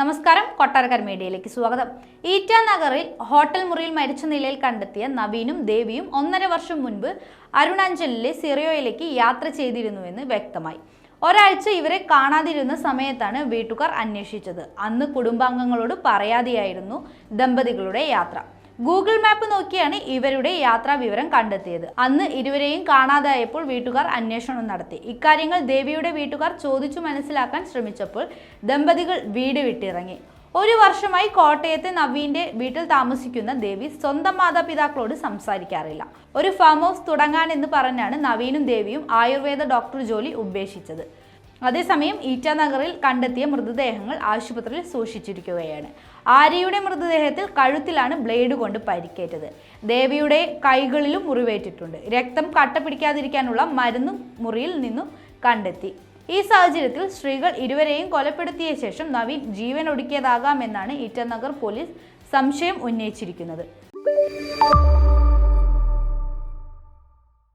നമസ്കാരം, കൊട്ടാരക്കര മീഡിയയിലേക്ക് സ്വാഗതം. ഈറ്റാനഗറിൽ ഹോട്ടൽ മുറിയിൽ മരിച്ച നിലയിൽ കണ്ടെത്തിയ നവീനും ദേവിയും 1.5 വർഷം മുൻപ് അരുണാചലിലെ സിറിയോയിലേക്ക് യാത്ര ചെയ്തിരുന്നുവെന്ന് വ്യക്തമായി. ഒരാഴ്ച ഇവരെ കാണാതിരുന്ന സമയത്താണ് വീട്ടുകാർ അന്വേഷിച്ചത്. അന്ന് കുടുംബാംഗങ്ങളോട് പറയാതെയായിരുന്നു ദമ്പതികളുടെ യാത്ര. ഗൂഗിൾ മാപ്പ് നോക്കിയാണ് ഇവരുടെ യാത്രാ വിവരം കണ്ടെത്തിയത്. അന്ന് ഇരുവരെയും കാണാതായപ്പോൾ വീട്ടുകാർ അന്വേഷണം നടത്തി. ഇക്കാര്യങ്ങൾ ദേവിയുടെ വീട്ടുകാർ ചോദിച്ചു മനസ്സിലാക്കാൻ ശ്രമിച്ചപ്പോൾ ദമ്പതികൾ വീട് വിട്ടിറങ്ങി. 1 വർഷമായി കോട്ടയത്തെ നവീന്റെ വീട്ടിൽ താമസിക്കുന്ന ദേവി സ്വന്തം മാതാപിതാക്കളോട് സംസാരിക്കാറില്ല. ഒരു ഫാം ഹൗസ് തുടങ്ങാനെന്ന് പറഞ്ഞാണ് നവീനും ദേവിയും ആയുർവേദ ഡോക്ടർ ജോലി ഉപേക്ഷിച്ചത്. അതേസമയം ഈറ്റാനഗറിൽ കണ്ടെത്തിയ മൃതദേഹങ്ങൾ ആശുപത്രിയിൽ സൂക്ഷിച്ചിരിക്കുകയാണ്. ആര്യയുടെ മൃതദേഹത്തിൽ കഴുത്തിലാണ് ബ്ലേഡ് കൊണ്ട് പരിക്കേറ്റത്. ദേവിയുടെ കൈകളിലും മുറിവേറ്റിട്ടുണ്ട്. രക്തം കട്ട പിടിക്കാതിരിക്കാനുള്ള മരുന്നും മുറിയിൽ നിന്നും കണ്ടെത്തി. ഈ സാഹചര്യത്തിൽ സ്ത്രീകൾ ഇരുവരെയും കൊലപ്പെടുത്തിയ ശേഷം നവീൻ ജീവൻ ഒടുക്കിയതാകാമെന്നാണ് ഈറ്റാനഗർ പോലീസ് സംശയം ഉന്നയിച്ചിരിക്കുന്നത്.